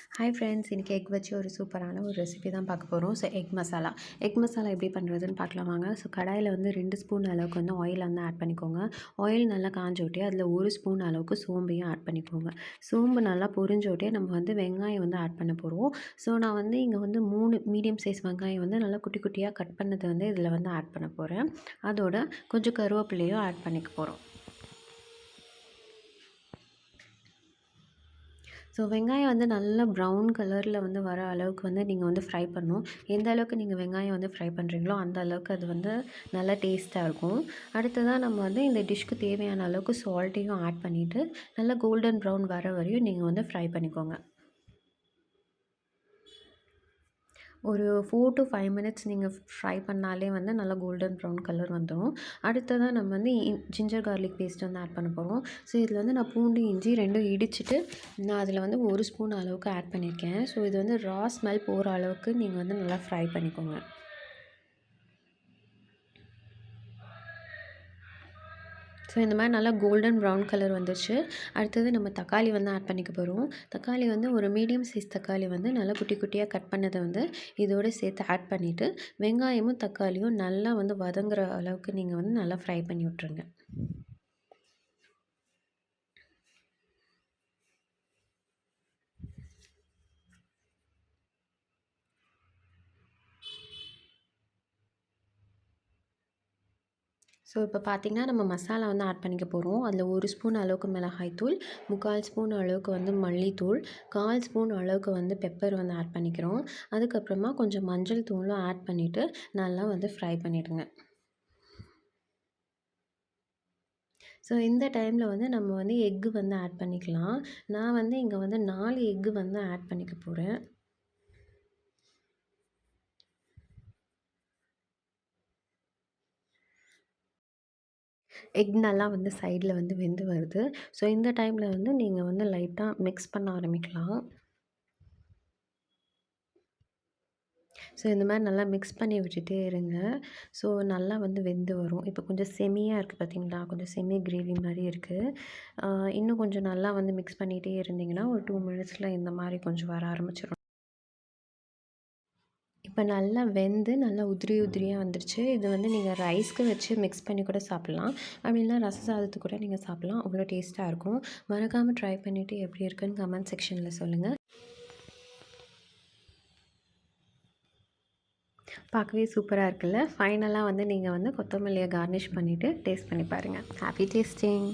Hi friends, இன்றைக்கி egg வச்சு ஒரு சூப்பரான ஒரு ரெசிபி தான் பார்க்க போகிறோம். ஸோ எக் மசாலா எப்படி பண்ணுறதுன்னு பார்க்கலாம் வாங்க. ஸோ கடாயில் வந்து 2 ஸ்பூன் அளவுக்கு வந்து ஆயில் வந்து ஆட் பண்ணிக்கோங்க. ஆயில் நல்லா காஞ்சோட்டே அதில் 1 ஸ்பூன் அளவுக்கு சோம்பையும் ஆட் பண்ணிக்கோங்க. சோம்பு நல்லா பொரிஞ்சோட்டே நம்ம வந்து வெங்காயம் வந்து ஆட் பண்ண போகிறோம். ஸோ நான் வந்து இங்கே வந்து 3 மீடியம் சைஸ் வெங்காயம் வந்து நல்லா குட்டி குட்டியாக கட் பண்ணதை வந்து இதில் வந்து ஆட் பண்ண போகிறேன். அதோட கொஞ்சம் கருவேப்பிலையும் ஆட் பண்ணிக்க போகிறோம். ஸோ வெங்காயம் வந்து நல்லா ப்ரௌன் கலரில் வந்து வர அளவுக்கு வந்து நீங்கள் வந்து ஃப்ரை பண்ணணும். எந்த அளவுக்கு நீங்கள் வெங்காயம் வந்து ஃப்ரை பண்ணுறீங்களோ அந்த அளவுக்கு அது வந்து நல்லா டேஸ்ட்டாக இருக்கும். அடுத்ததாக நம்ம வந்து இந்த டிஷ்க்கு தேவையான அளவுக்கு சால்ட்டையும் ஆட் பண்ணிவிட்டு நல்லா கோல்டன் ப்ரௌன் வர வரையும் நீங்கள் வந்து ஃப்ரை பண்ணிக்கோங்க. ஒரு 4 to 5 மினிட்ஸ் நீங்கள் ஃப்ரை பண்ணாலே வந்து நல்லா கோல்டன் ப்ரௌன் கலர் வந்துடும். அடுத்ததாக நம்ம வந்து ஜிஞ்சர் கார்லிக் பேஸ்ட் வந்து ஆட் பண்ண போகிறோம். ஸோ இதில் வந்து நான் பூண்டு இஞ்சி 2ம் இடிச்சிட்டு நான் அதில் வந்து 1 ஸ்பூன் அளவுக்கு ஆட் பண்ணியிருக்கேன். ஸோ இது வந்து ரா ஸ்மெல் போகிற அளவுக்கு நீங்கள் வந்து நல்லா ஃப்ரை பண்ணிக்கோங்க. ஸோ இந்த மாதிரி நல்லா கோல்டன் ப்ரௌன் கலர் வந்துருச்சு. அடுத்தது நம்ம தக்காளி வந்து ஆட் பண்ணிக்க போகிறோம். தக்காளி வந்து ஒரு மீடியம் சைஸ் தக்காளி வந்து நல்லா குட்டி குட்டியாக கட் பண்ணதை வந்து இதோடு சேர்த்து ஆட் பண்ணிவிட்டு வெங்காயமும் தக்காளியும் நல்லா வந்து வதங்குற அளவுக்கு நீங்கள் வந்து நல்லா ஃப்ரை பண்ணி விட்ருங்க. ஸோ இப்போ பார்த்திங்கன்னா நம்ம மசாலா வந்து ஆட் பண்ணிக்க போகிறோம். அதில் 1 ஸ்பூன் அளவுக்கு மிளகாய்த்தூள், 3/4 ஸ்பூன் அளவுக்கு வந்து மல்லித்தூள், 1/4 ஸ்பூன் அளவுக்கு வந்து பெப்பர் வந்து ஆட் பண்ணிக்கிறோம். அதுக்கப்புறமா கொஞ்சம் மஞ்சள் தூளும் ஆட் பண்ணிவிட்டு நல்லா வந்து ஃப்ரை பண்ணிவிடுங்க. ஸோ இந்த டைமில் வந்து நம்ம வந்து எக்கு வந்து ஆட் பண்ணிக்கலாம். நான் வந்து இங்கே வந்து 4 எக்கு வந்து ஆட் பண்ணிக்க போகிறேன். எக் நல்லா வந்து சைடில் வந்து வெந்து வருது. ஸோ இந்த டைமில் வந்து நீங்கள் வந்து லைட்டாக மிக்ஸ் பண்ண ஆரம்பிக்கலாம். ஸோ இந்த மாதிரி நல்லா மிக்ஸ் பண்ணி விட்டுட்டே இருங்க. ஸோ நல்லா வந்து வெந்து வரும். இப்போ கொஞ்சம் செமியாக இருக்குது பார்த்தீங்களா? கொஞ்சம் செமி கிரேவி மாதிரி இருக்குது. இன்னும் கொஞ்சம் நல்லா வந்து மிக்ஸ் பண்ணிகிட்டே இருந்தீங்கன்னா ஒரு 2 மினிட்ஸில் இந்த மாதிரி கொஞ்சம் வர ஆரம்பிச்சிடும். இப்போ நல்லா வெந்து நல்லா உதிரி உதிரியாக வந்துருச்சு. இது வந்து நீங்கள் ரைஸ்க்கு வச்சு மிக்ஸ் பண்ணி கூட சாப்பிட்லாம். அப்படி இல்லைனா ரச சாதத்துக்கு கூட நீங்கள் சாப்பிட்லாம். அவ்வளோ டேஸ்ட்டாக இருக்கும். மறக்காமல் ட்ரை பண்ணிவிட்டு எப்படி இருக்குன்னு கமெண்ட் செக்ஷனில் சொல்லுங்கள். பார்க்கவே சூப்பராக இருக்குல்ல? ஃபைனலாக வந்து நீங்கள் வந்து கொத்தமல்லியை கார்னிஷ் பண்ணிவிட்டு டேஸ்ட் பண்ணி பாருங்கள். Happy tasting!